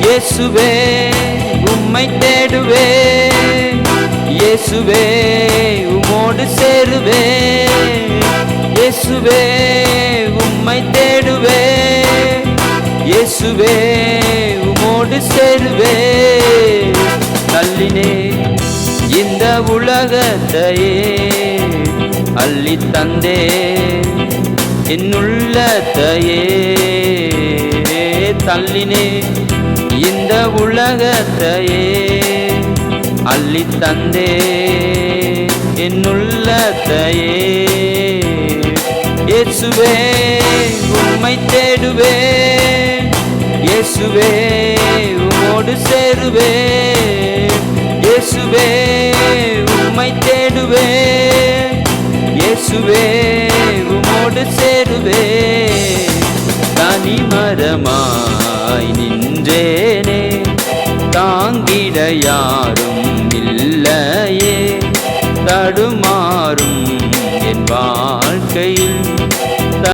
இயேசுவே உம்மை தேடுவே, இயேசுவே உம்மோடு சேருவே, இயேசுவே உம்மை தேடுவே, இயேசுவே உம்மோடு சேருவே. தள்ளினே இந்த உலகத்தையே அள்ளி தந்தே என்னுள்ளத்தையே, தள்ளினே இந்த உலகத்தையே அள்ளி தந்தே என்னுள்ளத்தையே. இயேசுவே உம்மை தேடுவே, இயேசுவே உம்மோடு சேருவே, இயேசுவே உம்மை தேடுவே, இயேசுவே உம்மோடு சேருவே. தனிமரமாய் நின்றேனே, தாங்கிட யாரும் இல்லையே, தடுமா